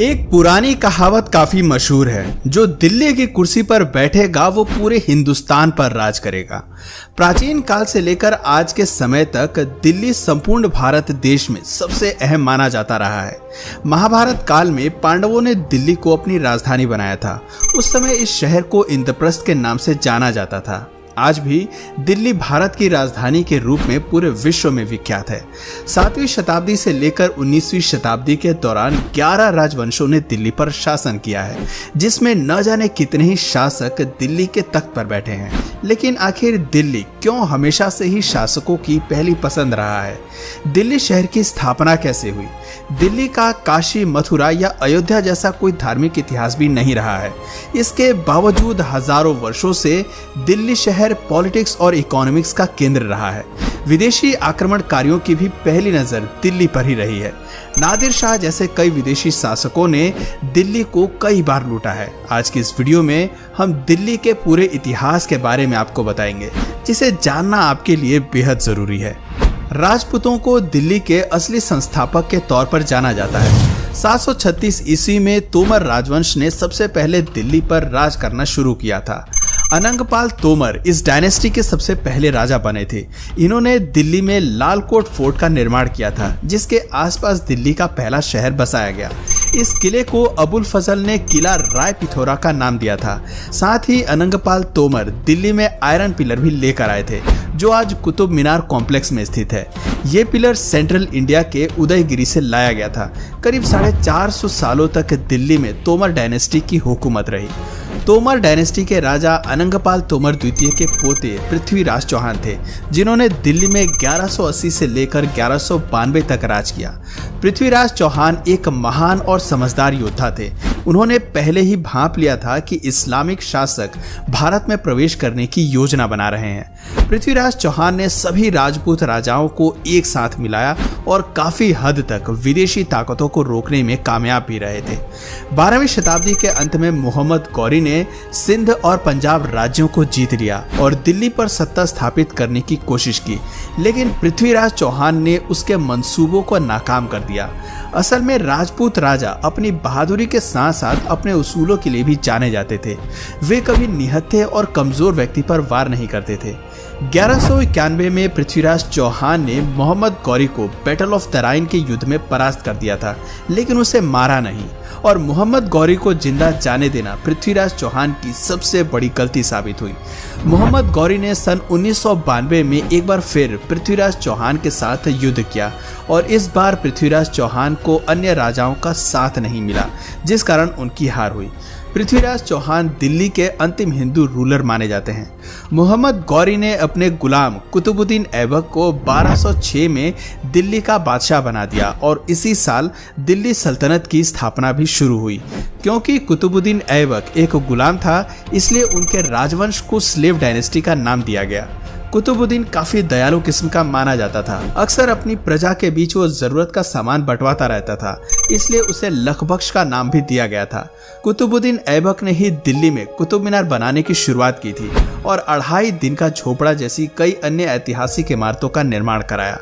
एक पुरानी कहावत काफी मशहूर है, जो दिल्ली की कुर्सी पर बैठेगा वो पूरे हिंदुस्तान पर राज करेगा। प्राचीन काल से लेकर आज के समय तक दिल्ली संपूर्ण भारत देश में सबसे अहम माना जाता रहा है। महाभारत काल में पांडवों ने दिल्ली को अपनी राजधानी बनाया था। उस समय इस शहर को इंद्रप्रस्थ के नाम से जाना जाता था। आज भी दिल्ली भारत की राजधानी के रूप में पूरे विश्व में विख्यात है। 7वीं शताब्दी से लेकर 19वीं शताब्दी के दौरान 11 राजवंशों ने दिल्ली पर शासन किया है, जिसमें न जाने कितने ही शासक दिल्ली के तख्त पर बैठे हैं। लेकिन आखिर दिल्ली क्यों हमेशा से ही शासकों की पहली पसंद रहा है? दिल्ली शहर की स्थापना कैसे हुई? दिल्ली का काशी, मथुरा या अयोध्या जैसा कोई धार्मिक इतिहास भी नहीं रहा है। इसके बावजूद हजारों वर्षों से दिल्ली शहर पॉलिटिक्स और इकोनॉमिक्स का केंद्र रहा है। विदेशी आक्रमणकारियों की भी पहली नजर दिल्ली पर ही रही है। नादिर शाह जैसे कई विदेशी शासकों ने दिल्ली को कई बार लूटा है। आज की इस वीडियो में हम दिल्ली के पूरे इतिहास के बारे में आपको बताएंगे, जिसे जानना आपके लिए बेहद जरूरी है। राजपूतों को दिल्ली के असली संस्थापक के तौर पर जाना जाता है। 736 ईस्वी में तोमर राजवंश ने सबसे पहले दिल्ली पर राज करना शुरू किया था। अनंगपाल तोमर इस डायनेस्टी के सबसे पहले राजा बने थे। इन्होंने दिल्ली में लाल कोट फोर्ट का निर्माण किया था, जिसके आसपास दिल्ली का पहला शहर बसाया गया। इस किले को अबुल फजल ने किला राय पिथौरा का नाम दिया था। साथ ही अनंगपाल तोमर दिल्ली में आयरन पिलर भी लेकर आए थे, जो आज कुतुब मीनार कॉम्प्लेक्स में स्थित है। ये पिलर सेंट्रल इंडिया के उदयगिरी से लाया गया था। करीब 450 सालों तक दिल्ली में तोमर डायनेस्टी की हुकूमत रही। तोमर डायनेस्टी के राजा अनंगपाल तोमर द्वितीय के पोते पृथ्वीराज चौहान थे, जिन्होंने दिल्ली में 1180 से लेकर 1192 तक राज किया। पृथ्वीराज चौहान एक महान और समझदार योद्धा थे। उन्होंने पहले ही भांप लिया था कि इस्लामिक शासक भारत में प्रवेश करने की योजना बना रहे हैं। पृथ्वीराज चौहान ने सभी राजपूत राजाओं को एक साथ मिलाया और काफी हद तक विदेशी ताकतों को रोकने में कामयाब भी रहे थे। 12वीं शताब्दी के अंत में मोहम्मद गौरी ने सिंध और पंजाब राज्यों को जीत लिया और दिल्ली पर सत्ता स्थापित करने की कोशिश की, लेकिन पृथ्वीराज चौहान ने उसके मंसूबों को नाकाम कर दिया। असल में राजपूत राजा अपनी बहादुरी के साथ साथ अपने उसूलों के लिए भी जाने जाते थे। वे कभी निहत्थे और कमजोर व्यक्ति पर वार नहीं करते थे। 1191 में पृथ्वीराज चौहान ने मोहम्मद गौरी को बैटल ऑफ तराइन के युद्ध में परास्त कर दिया था, लेकिन उसे मारा नहीं। और मोहम्मद गौरी को जिंदा जाने देना पृथ्वीराज चौहान की सबसे बड़ी गलती साबित हुई। मोहम्मद गौरी ने सन 1992 में एक बार फिर पृथ्वीराज चौहान के साथ युद्ध किया और इस बार पृथ्वीराज चौहान को अन्य राजाओं का साथ नहीं मिला, जिस कारण उनकी हार हुई। पृथ्वीराज चौहान दिल्ली के अंतिम हिंदू रूलर माने जाते हैं। मोहम्मद गौरी ने अपने गुलाम कुतुबुद्दीन ऐबक को 1206 में दिल्ली का बादशाह बना दिया और इसी साल दिल्ली सल्तनत की स्थापना भी शुरू हुई। क्योंकि कुतुबुद्दीन ऐबक एक गुलाम था, इसलिए उनके राजवंश को स्लेव डायनेस्टी का नाम दिया गया। कुतुबुद्दीन काफी दयालु किस्म का माना जाता था। अक्सर अपनी प्रजा के बीच वो जरूरत का सामान बंटवाता रहता था, इसलिए उसे लखबख्श का नाम भी दिया गया था। कुतुबुद्दीन ऐबक ने ही दिल्ली में कुतुब मीनार बनाने की शुरुआत की थी और 2.5 दिन का झोपड़ा जैसी कई अन्य ऐतिहासिक इमारतों का निर्माण कराया।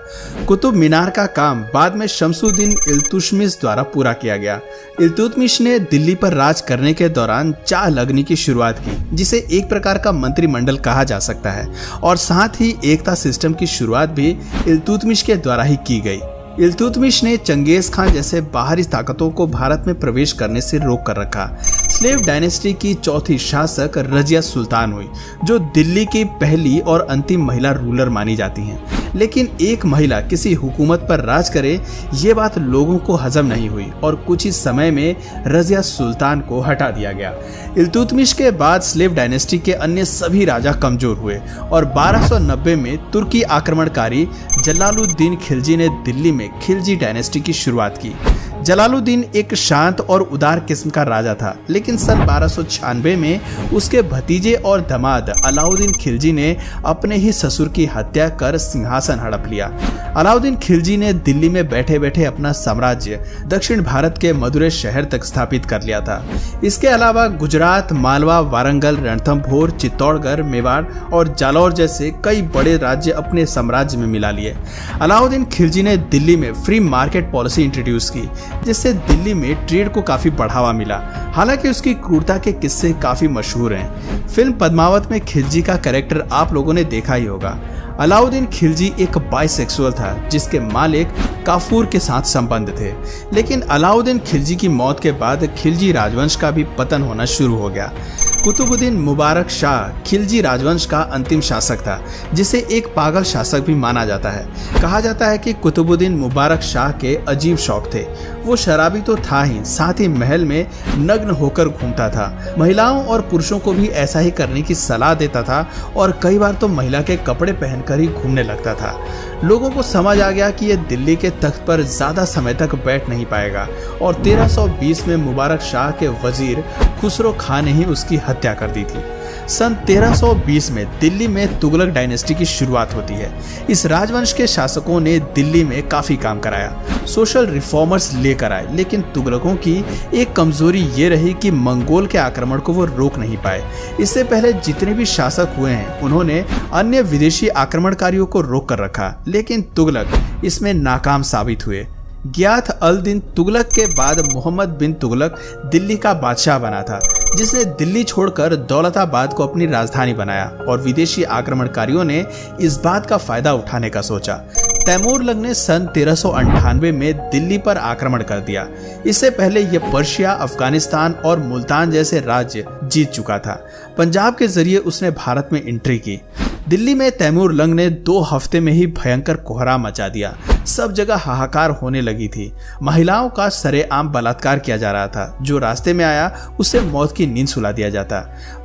कुतुब मीनार का काम बाद में शमसुद्दीन इल्तुतमिश द्वारा पूरा किया गया। इल्तुतमिश ने दिल्ली पर राज करने के दौरान चाह लगनी की शुरुआत की, जिसे एक प्रकार का मंत्रिमंडल कहा जा सकता है, और साथ ही एकता सिस्टम की शुरुआत भी इल्तुतमिश के द्वारा ही की गई। इल्तुतमिश ने चंगेज खान जैसे बाहरी ताकतों को भारत में प्रवेश करने से रोक कर रखा। स्लेव डायनेस्टी की चौथी शासक रजिया सुल्तान हुई, जो दिल्ली की पहली और अंतिम महिला रूलर मानी जाती हैं। लेकिन एक महिला किसी हुकूमत पर राज करे, ये बात लोगों को हजम नहीं हुई और कुछ ही समय में रजिया सुल्तान को हटा दिया गया। इल्तुतमिश के बाद स्लेव डायनेस्टी के अन्य सभी राजा कमजोर हुए और 1290 में तुर्की आक्रमणकारी जलालुद्दीन खिलजी ने दिल्ली में खिलजी डायनेस्टी की शुरुआत की। जलालुद्दीन एक शांत और उदार किस्म का राजा था, लेकिन सन 1296 में उसके भतीजे और दामाद अलाउद्दीन खिलजी ने अपने ही ससुर की हत्या कर सिंहासन हड़प लिया। अलाउद्दीन खिलजी ने दिल्ली में बैठे बैठे अपना साम्राज्य दक्षिण भारत के मदुरै शहर तक स्थापित कर लिया था। इसके अलावा गुजरात, मालवा, वारंगल, रणथंभौर, चित्तौड़गढ़, मेवाड़ और जालौर जैसे कई बड़े राज्य अपने साम्राज्य में मिला लिए। अलाउद्दीन खिलजी ने दिल्ली में फ्री मार्केट पॉलिसी इंट्रोड्यूस की, जिससे दिल्ली में ट्रेड को काफी बढ़ावा मिला। हालांकि उसकी क्रूरता के किस्से काफी मशहूर हैं। फिल्म पद्मावत में खिलजी का कैरेक्टर आप लोगों ने देखा ही होगा। अलाउद्दीन खिलजी एक बाइसेक्सुअल था जिसके मालिक काफूर के साथ संबंध थे, लेकिन अलाउद्दीन खिलजी की मौत के बाद खिलजी राजवंश का भी पतन होना शुरू हो गया। कुतुबुद्दीन मुबारक शाह खिलजी राजवंश का अंतिम शासक था, जिसे एक पागल शासक भी माना जाता है। कहा जाता है कि कुतुबुद्दीन मुबारक शाह के अजीब शौक थे। वो शराबी तो था ही, साथ ही महल में नग्न होकर घूमता था। महिलाओं और पुरुषों को भी ऐसा ही करने की सलाह देता था और कई बार तो महिला के कपड़े पहनकर ही घूमने लगता था। लोगों को समझ आ गया कि यह दिल्ली के तख्त पर ज्यादा समय तक बैठ नहीं पाएगा और 1320 में मुबारक शाह के वजीर खुसरो खान ने ही उसकी हत्या कर दी थी। सन 1320 में दिल्ली में तुगलक डायनेस्टी की शुरुआत होती है। इस राजवंश के शासकों ने दिल्ली में काफी काम कराया, सोशल रिफॉर्मर्स लेकर आए, लेकिन तुगलकों की एक कमजोरी ये रही कि मंगोल के आक्रमण को वो रोक नहीं पाए। इससे पहले जितने भी शासक हुए हैं उन्होंने अन्य विदेशी आक्रमणकारियों को रोक कर रखा, लेकिन तुगलक इसमें नाकाम साबित हुए। गियाथ अल दिन तुगलक के बाद मोहम्मद बिन तुगलक दिल्ली का बादशाह बना था, जिसने दिल्ली छोड़कर दौलताबाद को अपनी राजधानी बनाया और विदेशी आक्रमणकारियों ने इस बात का फायदा उठाने का सोचा। तैमूरलंग ने सन 1398 में दिल्ली पर आक्रमण कर दिया। इससे पहले यह पर्शिया, अफगानिस्तान और मुल्तान जैसे राज्य जीत चुका था। पंजाब के जरिए उसने भारत में एंट्री की। दिल्ली में तैमूरलंग ने 2 हफ्ते में ही भयंकर कोहराम मचा दिया। सब जगह हाहाकार होने लगी थी। महिलाओं का सरेआम बलात्कार किया जा रहा था। जो रास्ते में आया उसे मौत की नींद सुला दिया जाता।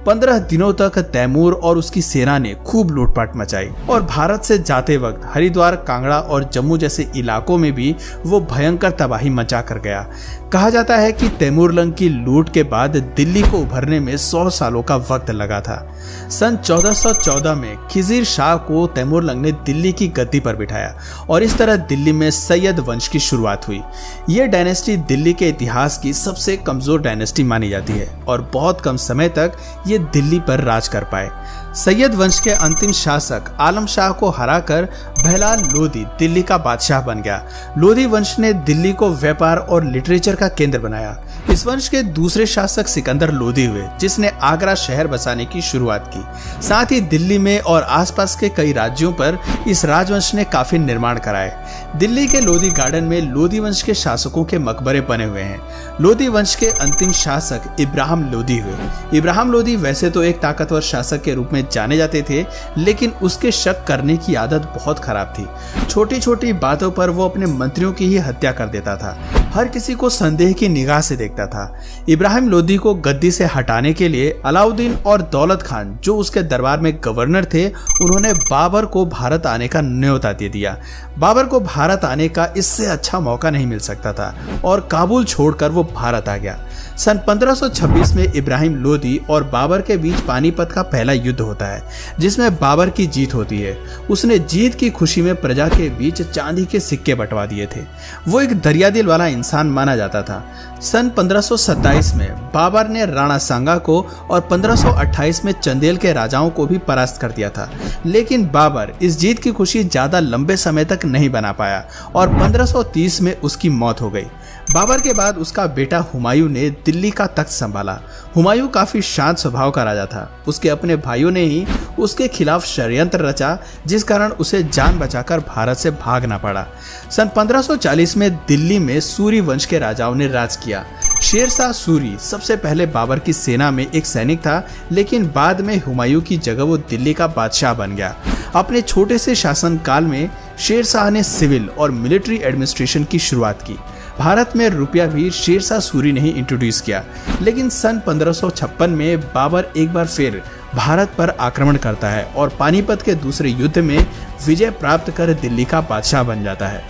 15 दिनों तक तैमूर और उसकी सेना ने खूब लूटपाट मचाई और भारत से जाते वक्त हरिद्वार, कांगड़ा और जम्मू जैसे इलाकों में भी वो भयंकर तबाही मचा कर गया। कहा जाता है कि तैमूरलंग की लूट के बाद दिल्ली को उभरने में 100 सालों का वक्त लगा था। सन 1414 में खिजीर शाह को तैमूरलंग ने दिल्ली की गद्दी पर बिठाया और इस तरह दिल्ली में सैयद वंश की शुरुआत हुई। यह डायनेस्टी दिल्ली के इतिहास की सबसे कमजोर डायनेस्टी मानी जाती है और बहुत कम समय तक ये दिल्ली पर राज कर पाए। सैयद वंश के अंतिम शासक आलम शाह को हराकर बहलाल लोधी दिल्ली का बादशाह बन गया। लोधी वंश ने दिल्ली को व्यापार और लिटरेचर का केंद्र बनाया। इस वंश के दूसरे शासक सिकंदर लोधी हुए, जिसने आगरा शहर बसाने की शुरुआत की। साथ ही दिल्ली में और आसपास के कई राज्यों पर इस राजवंश ने काफी निर्माण कराए। दिल्ली के लोधी गार्डन में लोधी वंश के शासकों के मकबरे बने हुए हैं। लोधी वंश के अंतिम शासक इब्राहिम लोधी हुए। इब्राहिम लोधी वैसे तो एक ताकतवर शासक के रूप में जाने जाते थे, लेकिन उसके शक करने की आदत बहुत खराब थी। छोटी छोटी बातों पर वो अपने मंत्रियों की ही हत्या कर देता था। हर किसी को संदेह की निगाह से देखता था। इब्राहिम लोधी को गद्दी से हटाने के लिए अलाउद्दीन और दौलत खान, जो उसके दरबार में गवर्नर थे, उन्होंने बाबर को भारत आने का न्योता दे दिया। बाबर को भारत आने का इससे अच्छा मौका नहीं मिल सकता था और काबुल छोड़कर वो भारत आ गया। सन 1526 में इब्राहिम लोधी और बाबर के बीच पानीपत का पहला युद्ध होता है, जिसमें बाबर की जीत होती है। उसने जीत की खुशी में प्रजा के बीच चांदी के सिक्के बंटवा दिए थे। वो एक दरियादिल वाला इंसान माना जाता था। सन 1527 में बाबर ने राणा सांगा को और 1528 में चंदेल के राजाओं को भी परास्त कर दिया था, लेकिन बाबर इस जीत की खुशी ज्यादा लंबे समय तक नहीं बना पाया और 1530 में उसकी मौत हो गई। बाबर के बाद उसका बेटा हुमायूं ने दिल्ली का तख्त संभाला। हुमायूं काफी शांत स्वभाव का राजा था। उसके अपने भाइयों ने ही उसके खिलाफ षड्यंत्र रचा, जिस कारण उसे जान बचाकर भारत से भागना पड़ा। सन 1540 में दिल्ली में सूरी वंश के राजाओं ने राज किया। शेरशाह सूरी सबसे पहले बाबर की सेना में एक सैनिक था, लेकिन बाद में हुमायूं की जगह वो दिल्ली का बादशाह बन गया। अपने छोटे से शासनकाल में शेरशाह ने सिविल और मिलिट्री एडमिनिस्ट्रेशन की शुरुआत की। भारत में रुपया भी शेरशाह सूरी ने ही इंट्रोड्यूस किया, लेकिन सन 1556 में बाबर एक बार फिर भारत पर आक्रमण करता है और पानीपत के दूसरे युद्ध में विजय प्राप्त कर दिल्ली का बादशाह बन जाता है।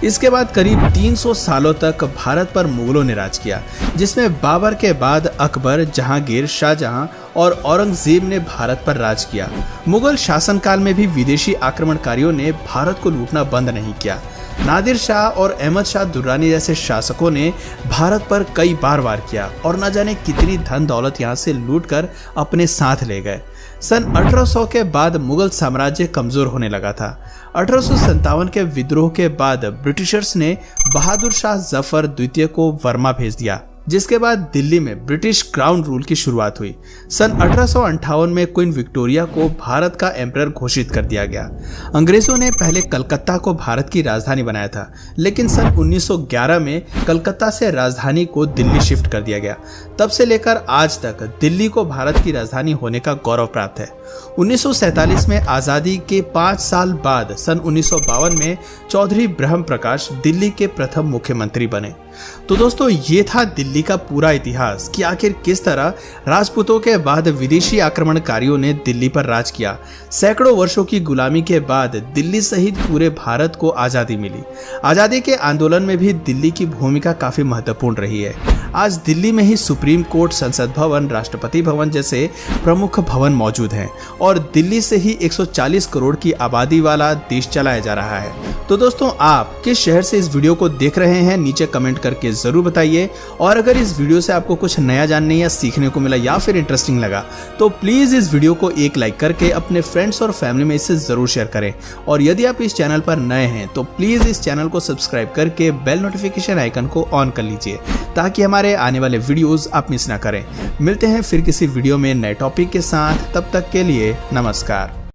इसके बाद करीब 300 सालों तक भारत पर मुगलों ने राज किया, जिसमें बाबर के बाद अकबर, जहांगीर, शाहजहां और औरंगजेब ने भारत पर राज किया। मुगल शासनकाल में भी विदेशी आक्रमणकारियों ने भारत को लूटना बंद नहीं किया। नादिर शाह और अहमद शाह दुर्रानी जैसे शासकों ने भारत पर कई बार वार किया और न जाने कितनी धन दौलत यहाँ से लूटकर अपने साथ ले गए। सन 1800 के बाद मुगल साम्राज्य कमजोर होने लगा था। 1857 के विद्रोह के बाद ब्रिटिशर्स ने बहादुर शाह जफर द्वितीय को वर्मा भेज दिया, जिसके बाद दिल्ली में ब्रिटिश क्राउन रूल की शुरुआत हुई। सन 1858 में क्वीन विक्टोरिया को भारत का एम्परर घोषित कर दिया गया। अंग्रेजों ने पहले कलकत्ता को भारत की राजधानी बनाया था, लेकिन सन 1911 में कलकत्ता से राजधानी को दिल्ली शिफ्ट कर दिया गया। तब से लेकर आज तक दिल्ली को भारत की राजधानी होने का गौरव प्राप्त है। 1947 में आजादी के 5 साल बाद सन 1952 में चौधरी ब्रह्म प्रकाश दिल्ली के प्रथम मुख्यमंत्री बने। तो दोस्तों, ये था दिल्ली का पूरा इतिहास कि आखिर किस तरह राजपूतों के बाद विदेशी आक्रमणकारियों ने दिल्ली पर राज किया। सैकड़ों वर्षों की गुलामी के बाद दिल्ली सहित पूरे भारत को आजादी मिली। आजादी के आंदोलन में भी दिल्ली की भूमिका काफी महत्वपूर्ण रही है। आज दिल्ली में ही सुप्रीम कोर्ट, संसद भवन, राष्ट्रपति भवन जैसे प्रमुख भवन मौजूद हैं और दिल्ली से ही 140 करोड़ की आबादी वाला देश चलाया जा रहा है। तो दोस्तों, आप किस शहर से इस वीडियो को देख रहे हैं, नीचे कमेंट करके जरूर बताइए। और अगर इस वीडियो से आपको कुछ नया जानने या सीखने को मिला या फिर इंटरेस्टिंग लगा तो प्लीज इस वीडियो को एक लाइक करके अपने फ्रेंड्स और फैमिली में इसे जरूर शेयर करें। और यदि आप इस चैनल पर नए हैं तो प्लीज इस चैनल को सब्सक्राइब करके बेल नोटिफिकेशन आइकन को ऑन कर लीजिए, ताकि हमारे आने वाले वीडियोस आप मिस ना करें। मिलते हैं फिर किसी वीडियो में नए टॉपिक के साथ, तब तक के लिए नमस्कार।